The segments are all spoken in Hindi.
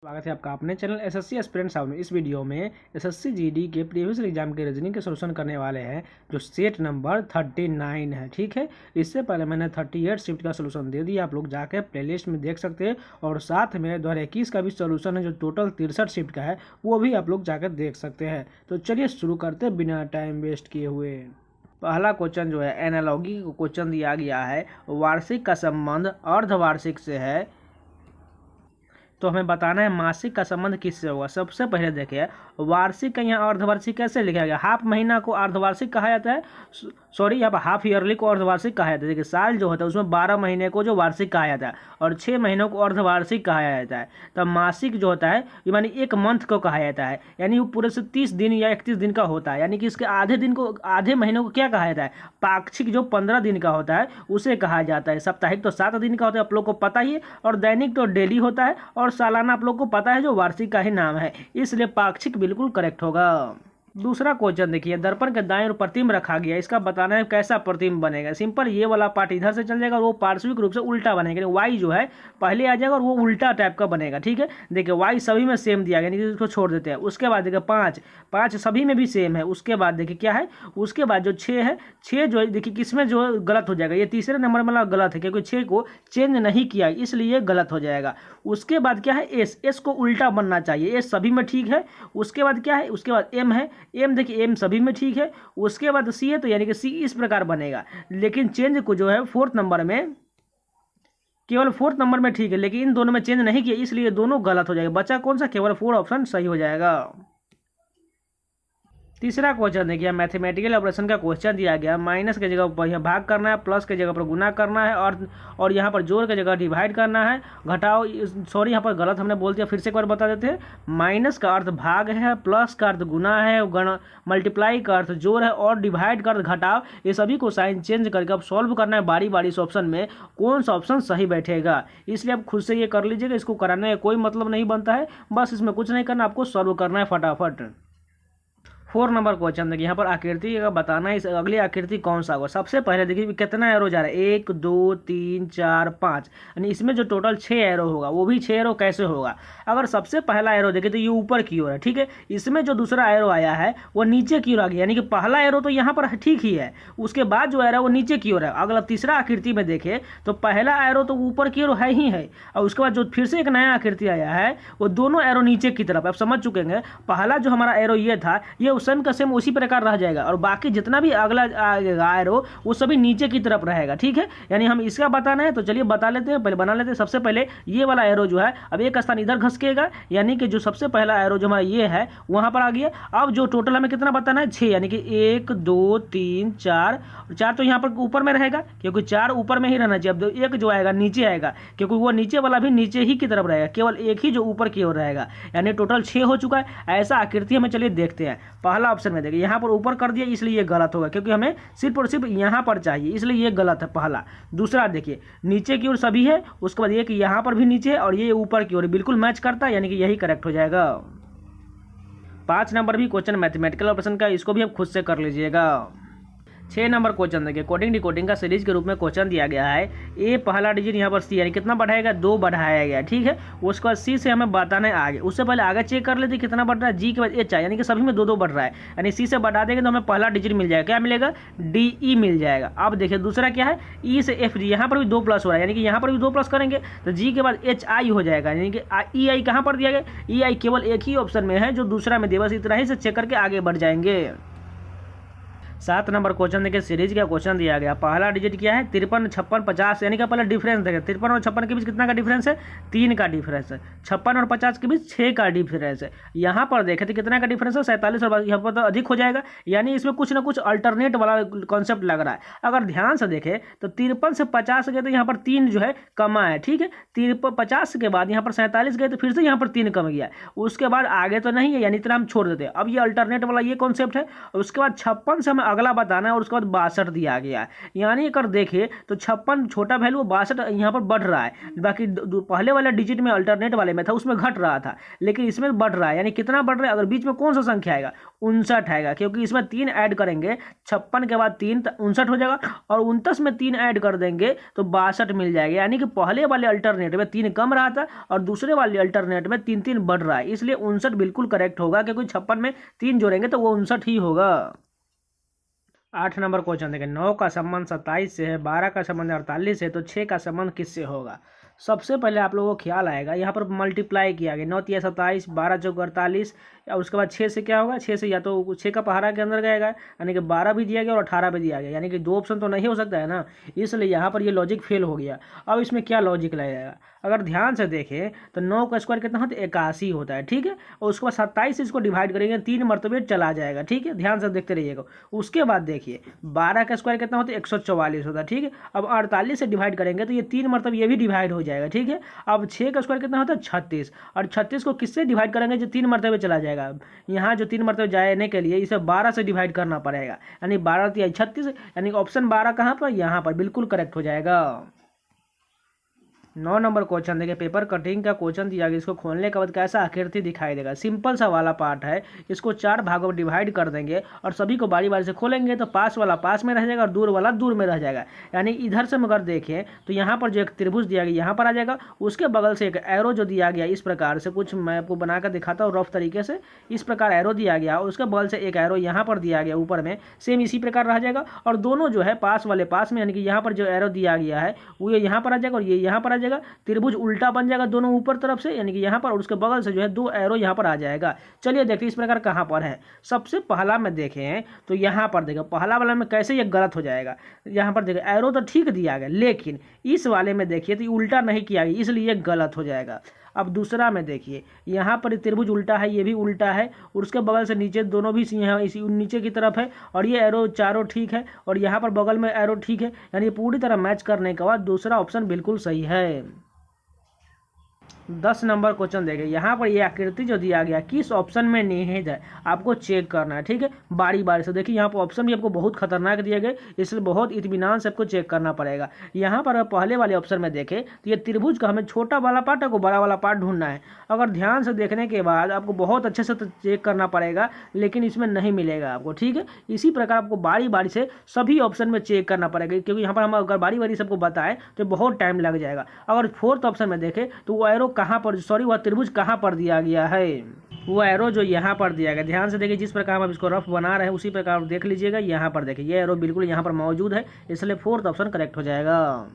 स्वागत है आपका अपने चैनल एसएससी एस्पिरेंट साउंड में। इस वीडियो में एसएससी जीडी के प्रीवियस एग्जाम के रीजनिंग के सोल्यूशन करने वाले हैं जो सेट नंबर 39 है। ठीक है, इससे पहले मैंने 38 शिफ्ट का सोल्यूशन दे दिया, आप लोग जाकर प्लेलिस्ट में देख सकते हैं। और साथ में 2021 का भी सोल्यूशन है जो टोटल 63 शिफ्ट का है, वो भी आप लोग जाकर देख सकते हैं। तो चलिए शुरू करते हैं बिना टाइम वेस्ट किए हुए। पहला क्वेश्चन जो है एनालॉगी क्वेश्चन दिया गया है, वार्षिक का संबंध अर्धवार्षिक से है, तो हमें बताना है मासिक का संबंध किससे होगा। सबसे पहले देखिए वार्षिक का यहाँ अर्धवार्षिक कैसे लिखा गया। हाफ महीना को अर्धवार्षिक कहा जाता है, सॉरी यहाँ पर हाफ ईयरली को अर्धवार्षिक कहा जाता है। देखिए साल जो होता है उसमें 12 महीने को जो वार्षिक कहा जाता है और 6 महीनों को अर्धवार्षिक कहा जाता है। तब मासिक जो होता है यानी एक मंथ को कहा जाता है, यानी वो पूरे से 30 दिन या 31 दिन का होता है। यानी कि इसके आधे दिन को, आधे महीने को क्या कहा जाता है, पाक्षिक जो 15 दिन का होता है उसे कहा जाता है। साप्ताहिक तो 7 दिन का होता है, आप लोग को पता ही है, और दैनिक तो डेली होता है, और सालाना आप लोग को पता है जो वार्षिक का ही नाम है, इसलिए पाक्षिक बिल्कुल करेक्ट होगा। दूसरा क्वेश्चन देखिए, दर्पण के दाएं ओर प्रतिबिंब रखा गया, इसका बताना है कैसा प्रतिबिंब बनेगा। सिंपल, ये वाला पार्ट इधर से चल जाएगा और वो पार्श्विक रूप से उल्टा बनेगा, वाई जो है पहले आ जाएगा और वो उल्टा टाइप का बनेगा। ठीक है, देखिए वाई सभी में सेम दिया गया, यानी कि इसको छोड़ देते हैं। उसके बाद देखिए पाँच सभी में भी सेम है। उसके बाद देखिए क्या है, उसके बाद जो 6 है, 6 जो है देखिए किसमें जो गलत हो जाएगा, ये तीसरे नंबर में गलत है क्योंकि 6 को चेंज नहीं किया, इसलिए गलत हो जाएगा। उसके बाद क्या है, एस को उल्टा बनना चाहिए, एस सभी में ठीक है। उसके बाद क्या है, उसके बाद एम है, एम देखिए एम सभी में ठीक है। उसके बाद सी है, तो यानी कि सी इस प्रकार बनेगा, लेकिन चेंज को जो है 4th नंबर में, केवल 4th नंबर में ठीक है, लेकिन इन दोनों में चेंज नहीं किया, इसलिए दोनों गलत हो जाएगा। बचा कौन सा, केवल 4 ऑप्शन सही हो जाएगा। तीसरा क्वेश्चन देखिए, मैथमेटिकल ऑपरेशन का क्वेश्चन दिया गया, माइनस के जगह पर यहाँ भाग करना है, प्लस के जगह पर गुना करना है, और यहाँ पर जोड़ के जगह डिवाइड करना है। घटाओ, सॉरी यहाँ पर गलत हमने बोल दिया, फिर से एक बार बता देते हैं। माइनस का अर्थ भाग है, प्लस का अर्थ गुना है, मल्टीप्लाई का अर्थ जोड़ है, और डिवाइड का अर्थ घटाओ। ये सभी को साइन चेंज करके अब सॉल्व करना है बारी बारी से ऑप्शन में, कौन सा ऑप्शन सही बैठेगा। इसलिए आप खुद से ये कर लीजिएगा, इसको कराने का कोई मतलब नहीं बनता है, बस इसमें कुछ नहीं करना, आपको सॉल्व करना है फटाफट। 4 नंबर क्वेश्चन देखिए, यहाँ पर आकृति का बताना है, इस अगली आकृति कौन सा होगा। सबसे पहले देखिए कितना एरो जा रहा है, 1 2 3 4 5, यानी इसमें जो टोटल 6 एरो होगा, वो भी 6 एरो कैसे होगा। अगर सबसे पहला एरो देखे तो ये ऊपर की ओर है, ठीक है। इसमें जो दूसरा एरो आया है वो नीचे की ओर आ गया, यानी कि पहला एरो तो यहाँ पर ठीक ही है, उसके बाद जो एरो है वो नीचे की ओर है। अगर तीसरा आकृति में देखे तो पहला एरो तो ऊपर की ओर है ही है, और उसके बाद जो फिर से एक नया आकृति आया है वो दोनों एरो नीचे की तरफ। आप समझ चुके हैं, पहला जो हमारा एरो ये था, ये सेम का सेम उसी प्रकार रह जाएगा, और बाकी जितना भी अगला आएगा एरो वो सभी नीचे की तरफ रहेगा। ठीक है, यानी हम इसका बताना है, तो चलिए बता लेते हैं, पहले बना लेते हैं। सबसे पहले ये वाला एरो जो है अब एक स्थान इधर घसकेगा, यानी कि जो सबसे पहला एरो जो हमारा ये है वहां पर आ गया। अब जो टोटल हमें कितना बताना है, 6, यानी कि 1 2 3 4, 4 तो यहाँ पर ऊपर में रहेगा क्योंकि 4 ऊपर में ही रहना चाहिए। अब एक जो आएगा नीचे आएगा, क्योंकि वो नीचे वाला भी नीचे ही की तरफ रहेगा, केवल एक ही जो ऊपर की ओर रहेगा, यानी टोटल 6 हो चुका है। ऐसा आकृति हमें चलिए देखते हैं। पहला ऑप्शन में देखिए यहाँ पर ऊपर कर दिया, इसलिए ये गलत होगा, क्योंकि हमें सिर्फ और सिर्फ यहाँ पर चाहिए, इसलिए ये गलत है पहला। दूसरा देखिए नीचे की ओर सभी है, उसके बाद एक यहाँ पर भी नीचे है और ये ऊपर की ओर, बिल्कुल मैच करता है, यानी कि यही करेक्ट हो जाएगा। 5 नंबर भी क्वेश्चन मैथमेटिकल ऑपरेशन का, इसको भी आप खुद से कर लीजिएगा। 6 नंबर क्वेश्चन देखिए, कोडिंग डिकोडिंग का सीरीज के रूप में क्वेश्चन दिया गया है। ए पहला डिजिट यहाँ पर सी, यानी कितना बढ़ाएगा, 2 बढ़ाया गया, ठीक है। उसके बाद सी से हमें बताना है आगे, उससे पहले आगे चेक कर लेते कितना बढ़ रहा है। जी के बाद एच, यानी कि सभी में 2 बढ़ रहा है, यानी सी से बढ़ा देंगे तो हमें पहला डिजिट मिल जाएगा, क्या मिलेगा, डी ई मिल जाएगा। अब देखिए दूसरा क्या है, ई से एफ जी, यहाँ पर भी 2 प्लस हो रहा है, यानी कि यहाँ पर भी 2 प्लस करेंगे तो जी के बाद एच आई हो जाएगा, यानी कि ई आई कहाँ पर दिया गया, ई आई केवल एक ही ऑप्शन में है जो दूसरा में दिया, बस इतना ही से चेक करके आगे बढ़ जाएंगे। 7 नंबर क्वेश्चन देखिए, सीरीज का क्वेश्चन दिया गया। पहला डिजिट क्या है, 53 56 50, यानी कि पहले डिफरेंस देखें, 53 और 56 के बीच कितना का डिफरेंस है, 3 का डिफरेंस है। 56 और 50 के बीच 6 का डिफरेंस है। यहाँ पर देखें तो कितना का डिफरेंस है, 47, और यहाँ पर तो अधिक हो जाएगा, यानी इसमें कुछ ना कुछ अल्टरनेट वाला कॉन्सेप्ट लग रहा है। अगर ध्यान से देखें तो 53 से 50 गए तो यहाँ पर 3 जो है कमा है, ठीक है। 50 के बाद यहाँ पर 47 गए तो फिर से यहाँ पर 3 कम गया, उसके बाद आगे तो नहीं है, यानी इतना हम छोड़ देते हैं। अब ये अल्टरनेट वाला ये कॉन्सेप्ट है। उसके बाद 56 से हमें अगला बताना है और उसके बाद 62 दिया गया है। यानी अगर देखें तो 56 छोटा वैल्यू, 62 यहाँ पर बढ़ रहा है। बाकी पहले वाले डिजिट में अल्टरनेट वाले में था उसमें घट रहा था, लेकिन इसमें बढ़ रहा है। यानी कितना बढ़ रहा है? अगर बीच में कौन सा संख्या आएगा? 59 आएगा, क्योंकि इसमें 3 ऐड करेंगे। 56 के बाद 3 59 हो जाएगा, और 29 में 3 ऐड कर देंगे तो 62 मिल जाएगा। यानी कि पहले वाले अल्टरनेट में 3 कम रहा था और दूसरे वाले अल्टरनेट में 3 बढ़ रहा है, इसलिए 59 बिल्कुल करेक्ट होगा, क्योंकि 56 में 3 जोड़ेंगे तो वो 59 ही होगा। 8 नंबर क्वेश्चन देखें, 9 का संबंध 27 से है, 12 का संबंध 48 से, तो 6 का संबंध किससे होगा? सबसे पहले आप लोगों को ख्याल आएगा, यहाँ पर मल्टीप्लाई किया गया, 9 तिया 27, 12 चौक 48, और उसके बाद 6 से क्या होगा? 6 से या तो 6 का पहाड़ा के अंदर गएगा, यानी कि 12 भी दिया गया और 18 भी दिया गया, यानी कि 2 ऑप्शन तो नहीं हो सकता है ना, इसलिए यहाँ पर ये लॉजिक फेल हो गया। अब इसमें क्या लॉजिक लगेगा? अगर ध्यान से देखें तो 9 का स्क्वायर कितना होता है? 81 होता है, ठीक है। और उसके बाद 27 से इसको डिवाइड करेंगे, 3 मरतबे चला जाएगा, ठीक है। ध्यान से देखते रहिएगा। उसके बाद देखिए 12 का स्क्वायर कितना होता है? 144 होता है, ठीक है। अब 48 से डिवाइड करेंगे तो ये 3 मरतबे ये भी डिवाइड हो जाएगा, ठीक है। अब 6 का स्क्वायर कितना होता है? 36, और 36 को किससे डिवाइड करेंगे? जो 3 मरतबे चला जाएगा, यहाँ जो 3 मरतबे जाने के लिए इसे 12 से डिवाइड करना पड़ेगा, यानी 12 तिया 36, यानी ऑप्शन 12 कहाँ पर? यहाँ पर बिल्कुल करेक्ट हो जाएगा। 9 नंबर क्वेश्चन देखिए, पेपर कटिंग का क्वेश्चन दिया गया, इसको खोलने के बाद कैसा आकृति दिखाई देगा? सिंपल सा वाला पार्ट है, इसको 4 भागों में डिवाइड कर देंगे और सभी को बारी बारी से खोलेंगे तो पास वाला पास में रह जाएगा और दूर वाला दूर में रह जाएगा। यानी इधर से अगर देखें तो यहाँ पर जो एक त्रिभुज दिया गया यहाँ पर आ जाएगा, उसके बगल से एक एरो जो दिया गया इस प्रकार से, कुछ मैं आपको बनाकर दिखाता हूँ रफ तरीके से। इस प्रकार एरो दिया गया और उसके बगल से एक एरो यहाँ पर दिया गया ऊपर में, सेम इसी प्रकार रह जाएगा। और दोनों जो है पास वाले पास में, यानी कि यहाँ पर जो एरो दिया गया है वो यहाँ पर आ जाएगा और ये यहाँ पर आ जाएगा। त्रिभुज उल्टा बन जाएगा दोनों ऊपर तरफ से, यानी कि यहाँ पर, और उसके बगल से जो है 2 एरो यहाँ पर आ जाएगा। चलिए देखते हैं इस प्रकार कहाँ पर है। सबसे पहला में देखें तो यहाँ पर देखें, पहला वाला में कैसे ये गलत हो जाएगा। यहाँ पर देखें एरो तो ठीक दिया गया, लेकिन इस वाले में देखिए तो उल्टा नहीं किया गया, इसलिए ये गलत हो जाएगा। अब दूसरा में देखिए, यहाँ पर त्रिभुज उल्टा है, ये भी उल्टा है, और उसके बगल से नीचे दोनों भी यहाँ इसी नीचे की तरफ है, और ये एरो चारों ठीक है, और यहाँ पर बगल में एरो ठीक है, यानी पूरी तरह मैच करने के बाद दूसरा ऑप्शन बिल्कुल सही है। 10 नंबर क्वेश्चन देखें, यहाँ पर ये आकृति जो दिया गया किस ऑप्शन में निहित है, आपको चेक करना है, ठीक है। बारी बारी से देखिए, यहाँ पर ऑप्शन भी आपको बहुत खतरनाक दिए गए, इसलिए बहुत इत्मीनान से आपको चेक करना पड़ेगा। यहाँ पर पहले वाले ऑप्शन में देखें तो ये त्रिभुज का हमें छोटा वाला पार्ट को बड़ा वाला पार्ट ढूंढना है। अगर ध्यान से देखने के बाद आपको बहुत अच्छे से चेक करना पड़ेगा, लेकिन इसमें नहीं मिलेगा आपको, ठीक है। इसी प्रकार आपको बारी बारी से सभी ऑप्शन में चेक करना पड़ेगा, क्योंकि यहाँ पर हम अगर बारी बारी सबको बताएं तो बहुत टाइम लग जाएगा। अगर 4th ऑप्शन में देखें तो वो एरो कहाँ पर, सॉरी वह त्रिभुज कहाँ पर दिया गया है, वो एरो जो यहाँ पर दिया गया। ध्यान से देखिए, जिस प्रकार हम इसको रफ बना रहे हैं उसी प्रकार देख लीजिएगा। यहाँ पर देखिए ये एरो बिल्कुल यहाँ पर मौजूद है, इसलिए 4th ऑप्शन करेक्ट हो जाएगा।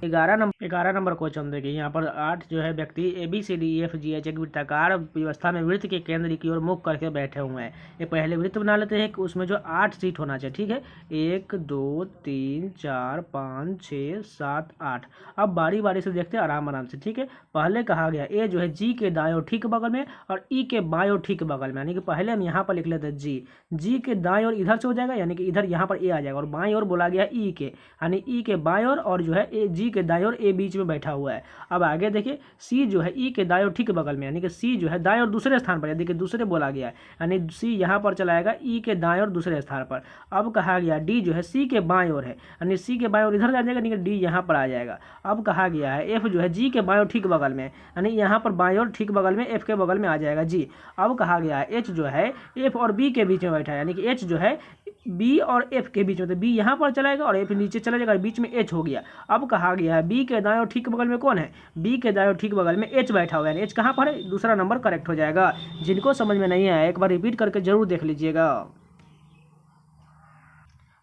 11 नंबर क्वेश्चन देखिए, यहाँ पर 8 जो है व्यक्ति ABCDEFGH एक वृत्ताकार व्यवस्था में वृत्त के केंद्र की ओर मुख करके बैठे हुए हैं। ये पहले वृत्त बना लेते हैं, उसमें जो 8 सीट होना चाहिए, ठीक है। 1 2 3 4 5 6 7 8। अब बारी बारी से देखते हैं आराम आराम से, ठीक है। पहले कहा गया ए जो है जी के दाएं और ठीक बगल में और ई के बाएं और ठीक बगल में, यानी कि पहले हम यहाँ पर लिख लेते हैं जी के दाएं और इधर से हो जाएगा, यानी कि इधर यहाँ पर ए आ जाएगा, और बाएं और बोला गया ई के, यानी ई के बाएं और जो है ए जी के दाएं और ए बीच में बैठा हुआ है। अब आगे देखिए सी जो है ई के दाएं और ठीक बगल में, यानी कि सी जो है दाएं और दूसरे स्थान पर, यानी कि दूसरे बोला गया है, यानी सी यहाँ पर चला आएगा ई के दाएं और दूसरे स्थान पर। अब कहा गया डी जो है सी के बाएं ओर है, यानी सी के बाएं ओर इधर आ जाएगा, यानी कि डी यहाँ पर आ जाएगा। अब कहा गया है एफ जो है जी के बाएं और ठीक बगल में, यानी यहाँ पर बाएं और ठीक बगल में एफ के बगल में आ जाएगा जी। अब कहा गया है एच जो है एफ और बी के बीच में बैठा है, यानी कि एच जो है बी और एफ के बीच में, तो बी यहाँ पर चलाएगा और एफ नीचे चला जाएगा, बीच में एच हो गया। अब कहा गया है बी के दाएं और ठीक बगल में कौन है, बी के दाएं और ठीक बगल में एच बैठा हुआ है, यानी एच कहाँ पर है, दूसरा नंबर करेक्ट हो जाएगा। जिनको समझ में नहीं आया एक बार रिपीट करके जरूर देख लीजिएगा।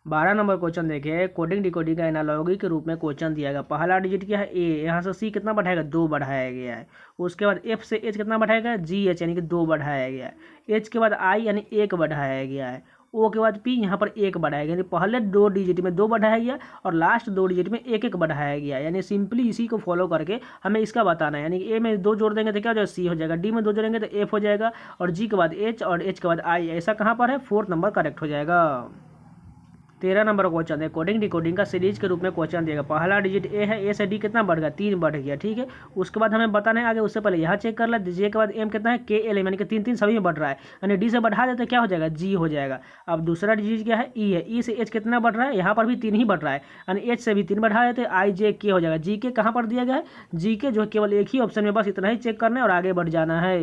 12 नंबर क्वेश्चन देखिए, कोडिंग डिकोडिंग का एनालॉगी के रूप में क्वेश्चन दिया गया। पहला डिजिट क्या है ए, यहाँ से सी कितना बढ़ाएगा 2 बढ़ाया गया है। उसके बाद एफ से एच कितना बढ़ाएगा जी एच, यानी कि 2 बढ़ाया गया है। एच के बाद आई यानी 1 बढ़ाया गया है। ओ के बाद पी यहाँ पर 1 बढ़ाया गया, यानी पहले 2 डिजिट में 2 बढ़ाया गया और लास्ट 2 डिजिट में 1 बढ़ाया गया, यानी सिंपली इसी को फॉलो करके हमें इसका बताना है। यानी कि ए में 2 जोड़ देंगे तो क्या हो जाएगा सी हो जाएगा, डी में 2 जोड़ेंगे तो एफ हो जाएगा, और जी के बाद एच और एच के बाद आई, ऐसा कहाँ पर है 4th नंबर करेक्ट हो जाएगा। 13 नंबर क्वेश्चन है, कोडिंग डिकोडिंग का सीरीज के रूप में क्वेश्चन दिएगा। पहला डिजिट ए है, ए से डी कितना बढ़ गया, 3 बढ़ गया, ठीक है। उसके बाद हमें बताना है आगे, उससे पहले यहाँ चेक कर ले, जे के बाद एम कितना है, के एल एम, यानी कि 3 3 सभी में बढ़ रहा है, यानी डी से बढ़ा देते क्या हो जाएगा, जी हो जाएगा। अब दूसरा डिजिट क्या है, ई है, ई से एच कितना बढ़ रहा है, यहाँ पर भी 3 ही बढ़ रहा है, यानी एच से भी 3 बढ़ा देते, आई जे के हो जाएगा। जी के कहाँ पर दिया गया है, जी के जो है केवल एक ही ऑप्शन में, बस इतना ही चेक करना है और आगे बढ़ जाना है।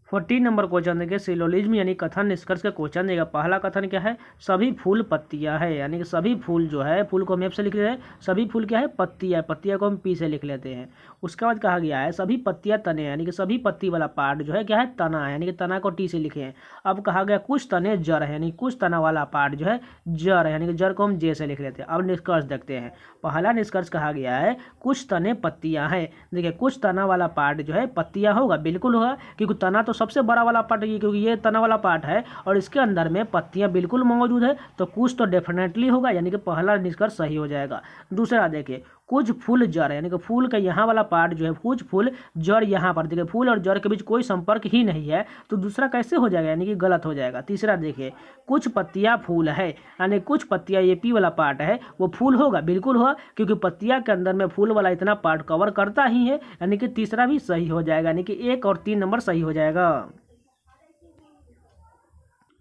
14 नंबर क्वेश्चन देखिए, सिलोजिज्म यानी कथन निष्कर्ष का क्वेश्चन देगा। पहला कथन क्या है, सभी फूल पत्तियां है, यानी कि सभी फूल जो है, फूल को हम एफ से लिख रहे हैं, सभी फूल क्या है, पत्तियां, पत्तियां को हम पी से लिख लेते हैं। उसके बाद कहा गया है सभी पत्तियां तने, यानी कि सभी पत्ती वाला पार्ट जो है क्या है, तना है, यानी कि तना को टी से लिखे हैं। अब कहा गया कुछ तने जड़ है, यानी कुछ तना वाला पार्ट जो है जड़ है, यानी कि जड़ को हम जे से लिख लेते हैं। अब निष्कर्ष देखते हैं। पहला निष्कर्ष कहा गया है कुछ तने पत्तियां हैं। देखिए कुछ तना वाला पार्ट जो है पत्तियां होगा, बिल्कुल होगा, क्योंकि तना तो सबसे बड़ा वाला पार्ट है, क्योंकि ये तना वाला पार्ट है और इसके अंदर में पत्तियां बिल्कुल मौजूद है, तो कुछ तो डेफिनेटली होगा, यानी कि पहला निष्कर्ष सही हो जाएगा। दूसरा देखिए कुछ फूल जड़, यानी कि फूल का यहाँ वाला पार्ट जो है, कुछ फूल जड़ यहाँ पर, देखिए फूल और जड़ के बीच कोई संपर्क ही नहीं है, तो दूसरा कैसे हो जाएगा, यानी कि गलत हो जाएगा। तीसरा देखिए कुछ पत्तियाँ फूल है, यानी कुछ पत्तियाँ, ये पी वाला पार्ट है वो फूल होगा, बिल्कुल होगा, क्योंकि पत्तियाँ के अंदर में फूल वाला इतना पार्ट कवर करता ही है, यानी कि तीसरा भी सही हो जाएगा, यानी कि 1 और 3 नंबर सही हो जाएगा।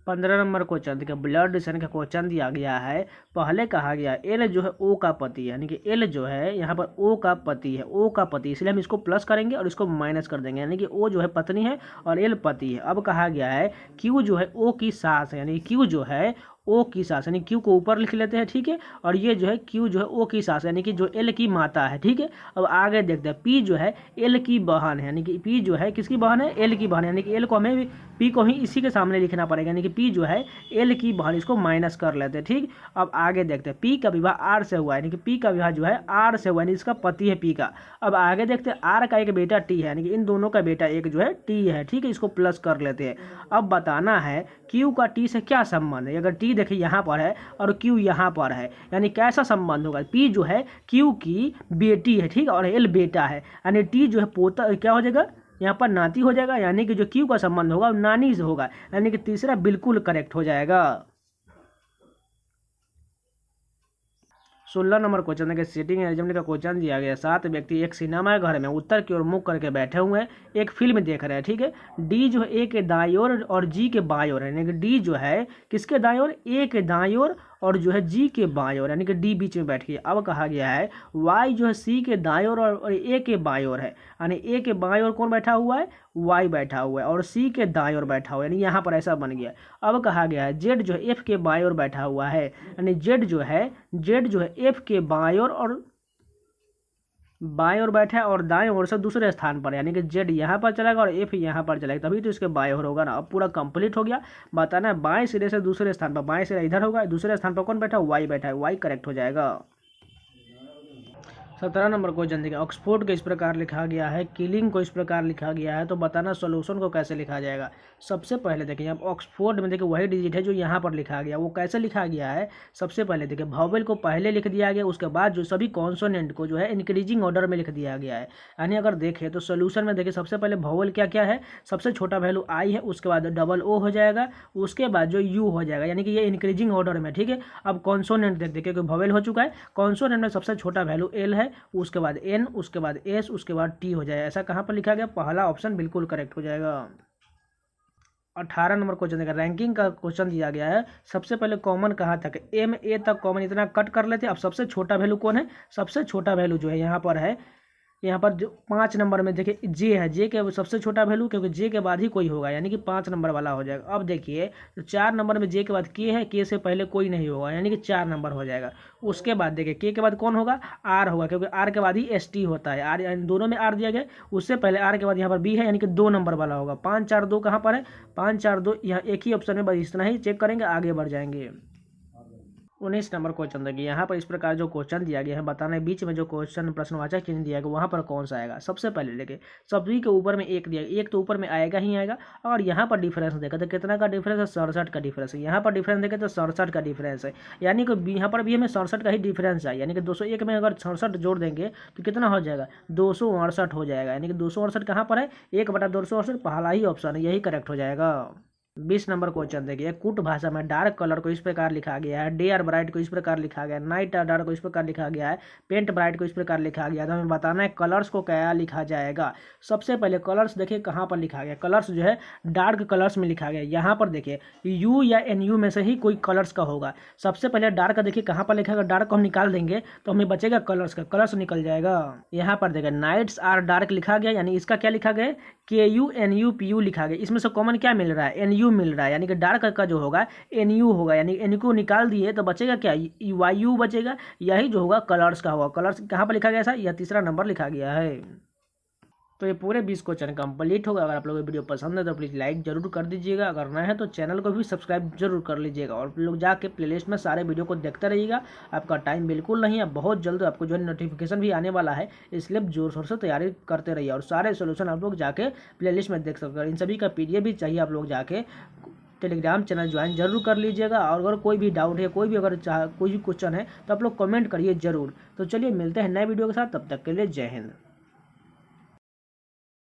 15 नंबर क्वेश्चन देखिए, ब्लड रिलेशन का क्वेश्चन दिया गया है। पहले कहा गया एल जो है ओ का पति है, यानी कि एल जो है यहाँ पर ओ का पति है, ओ का पति, इसलिए हम इसको प्लस करेंगे और इसको माइनस कर देंगे, यानी कि ओ जो है पत्नी है और एल पति है। अब कहा गया है क्यू जो है ओ की सास है, यानी क्यू जो है ओ की सास, यानी क्यू को ऊपर लिख लेते हैं, ठीक है, और ये जो है क्यू जो है ओ की सास, यानी कि जो एल की माता है, ठीक है। अब आगे देखते हैं, पी जो है एल की बहन है, यानी कि पी जो है किसकी बहन है, एल की बहन, यानी कि एल को हमें भी, पी को ही इसी के सामने लिखना पड़ेगा, यानी कि पी जो है एल की बहन, इसको माइनस कर लेते हैं, ठीक। अब आगे देखते हैं, पी का विवाह आर से हुआ है, यानी कि पी का विवाह जो है आर से हुआ है, यानी इसका पति है पी का। अब आगे देखते हैं, आर का एक बेटा टी है, यानी कि इन दोनों का बेटा एक जो है टी है, ठीक है, इसको प्लस कर लेते हैं। अब बताना है क्यू का टी से क्या संबंध है। अगर टी देखिए यहाँ पर है और क्यू यहाँ पर है, यानी कैसा संबंध होगा, पी जो है क्यू की बेटी है, ठीक है, और एल बेटा है, यानी टी जो है पोता, क्या हो जाएगा यहाँ पर नाती हो जाएगा, यानी कि जो क्यू का संबंध होगा वो नानी से होगा, यानी कि तीसरा बिल्कुल करेक्ट हो जाएगा। 16 नंबर क्वेश्चन है कि सीटिंग अरेंजमेंट का क्वेश्चन दिया गया। 7 व्यक्ति एक सिनेमा घर में उत्तर की ओर मुख करके बैठे हुए हैं, एक फिल्म देख रहे हैं, ठीक है। डी जो है ए के दाईं ओर और जी के बाईं ओर है, यानी कि डी जो है किसके दाईं ओर, ए के दाईं ओर और जो है जी के बाईं ओर, यानी कि डी बीच में बैठ गई। अब कहा गया है वाई जो है सी के दाईं ओर और ए के बाईं ओर है, यानी ए के बाईं ओर कौन बैठा हुआ है, वाई बैठा हुआ है, और सी के दाईं ओर बैठा हुआ है, यानी यहाँ पर ऐसा बन गया। अब कहा गया है जेड जो है एफ के बाईं ओर बैठा हुआ है, यानी जेड जो है एफ के बाईं ओर और बाएं ओर बैठा है और दाएं ओर से दूसरे स्थान पर, यानी कि जेड यहाँ पर चलेगा और एफ यहाँ पर चलेगा, तभी तो इसके बाएं ओर होगा ना। अब पूरा कंप्लीट हो गया। बताना है बाएं सिरे से दूसरे स्थान पर, बाएं सिरा इधर होगा, दूसरे स्थान पर कौन बैठा है, वाई बैठा है, वाई करेक्ट हो जाएगा। 17 नंबर क्वेश्चन देखिए, ऑक्सफोर्ड को इस प्रकार लिखा गया है, किलिंग को इस प्रकार लिखा गया है, तो बताना सॉल्यूशन को कैसे लिखा जाएगा। सबसे पहले देखिए यहाँ ऑक्सफोर्ड में देखिए वही डिजिट है जो यहाँ पर लिखा गया, वो कैसे लिखा गया है। सबसे पहले देखिए वॉवेल को पहले लिख दिया गया, उसके बाद जो सभी कॉन्सोनेंट को जो है इंक्रीजिंग ऑर्डर में लिख दिया गया है। यानी अगर देखें तो सोल्यूशन में देखिए सबसे पहले वॉवेल क्या क्या है, सबसे छोटा वैल्यू आई है, उसके बाद डबल ओ हो जाएगा, उसके बाद जो यू हो जाएगा, यानी कि ये इंक्रीजिंग ऑर्डर में, ठीक है। अब कॉन्सोनेंट देखते क्योंकि वॉवेल हो चुका है, कॉन्सोनेंट में सबसे छोटा वैल्यू एल है, उसके बाद एन, उसके बाद एस, उसके बाद टी हो जाएगा। ऐसा कहाँ पर लिखा गया, पहला ऑप्शन बिल्कुल करेक्ट हो जाएगा। 18 नंबर क्वेश्चन देगा, रैंकिंग का क्वेश्चन दिया गया है। सबसे पहले कॉमन कहाँ तक, एम ए तक कॉमन, इतना कट कर लेते हैं। अब सबसे छोटा वैल्यू कौन है, सबसे छोटा वैल्यू जो है यहाँ पर है, यहाँ पर जो 5 नंबर में देखिए जे है, जे के सबसे छोटा वैल्यू, क्योंकि जे के बाद ही कोई होगा, यानी कि 5 नंबर वाला हो जाएगा। अब देखिए 4 नंबर में जे के बाद के है, के से पहले कोई नहीं होगा, यानी कि 4 नंबर हो जाएगा। उसके बाद देखिए के बाद कौन होगा, आर होगा, क्योंकि आर के बाद ही एस टी होता है, आर दोनों में आर दिया गया, उससे पहले आर के बाद यहाँ पर बी है, यानी कि 2 नंबर वाला होगा। 5 4 2 कहाँ पर है, 5 4 2 यहाँ एक ही ऑप्शन में, बस इतना ही चेक करेंगे, आगे बढ़ जाएंगे। 19 नंबर क्वेश्चन देखिए, यहाँ पर इस प्रकार जो क्वेश्चन दिया गया है, बताना है बीच में जो क्वेश्चन प्रश्नवाचक चिन्ह दिया गया वहाँ पर कौन सा आएगा। सबसे पहले देखिए सभी के ऊपर में एक दिया, एक तो ऊपर में आएगा ही आएगा, और यहाँ पर डिफरेंस देखा तो कितना का डिफरेंस है, 67 का डिफरेंस है। यहाँ पर डिफरेंस देखे तो 67 का डिफरेंस है, यानी कि यहाँ पर भी हमें 67 का ही डिफरेंस है, यानी कि 201 में अगर 67 जोड़ देंगे तो कितना हो जाएगा, 268 हो जाएगा, यानी कि 268 कहाँ पर है, 1/268, पहला ही ऑप्शन है, यही करेक्ट हो जाएगा। 20 नंबर क्वेश्चन देखिए, कुट भाषा में डार्क कलर को इस प्रकार लिखा गया है, डे आर ब्राइट को इस प्रकार लिखा गया है, नाइट आर डार्क को इस प्रकार लिखा गया है, पेंट ब्राइट को इस प्रकार लिखा गया है। तो हमें बताना है कलर्स को क्या लिखा जाएगा। सबसे पहले कलर्स देखिए कहाँ पर लिखा गया, कलर्स जो है डार्क कलर्स में लिखा गया। यहाँ पर देखिए यू या एन यू में से ही कोई कलर्स का होगा। सबसे पहले डार्क देखिए कहाँ पर लिखा गया, डार्क को हम निकाल देंगे तो हमें बचेगा कलर्स का, कलर्स निकल जाएगा। यहाँ पर देखिए नाइट्स आर डार्क लिखा गया, यानी इसका क्या लिखा गया, KUNUPU लिखा गया। इसमें से कॉमन क्या मिल रहा है, NU मिल रहा है, यानी कि डार्क का जो होगा NU होगा, यानी NU को निकाल दिए तो बचेगा क्या, YU बचेगा। यही जो होगा कलर्स का होगा। कलर्स कहाँ पर लिखा गया, ऐसा यह तीसरा नंबर लिखा गया है। तो ये पूरे 20 क्वेश्चन कंप्लीट होगा। अगर आप लोगों को वीडियो पसंद है तो प्लीज़ लाइक जरूर कर दीजिएगा, अगर नया है तो चैनल को भी सब्सक्राइब जरूर कर लीजिएगा और लोग जाके प्लेलिस्ट में सारे वीडियो को देखते रहिएगा। आपका टाइम बिल्कुल नहीं है, बहुत जल्द आपको जो है नोटिफिकेशन भी आने वाला है, इसलिए जोर शोर से तैयारी करते रहिए और सारे सोल्यूशन आप लोग जाके प्लेलिस्ट में देख सकते हैं। इन सभी का PDF भी चाहिए, आप लोग जाके टेलीग्राम चैनल ज्वाइन जरूर कर लीजिएगा। और अगर कोई भी डाउट है, कोई भी अगर कोई भी क्वेश्चन है तो आप लोग कमेंट करिए जरूर। तो चलिए मिलते हैं नए वीडियो के साथ, तब तक के लिए जय हिंद।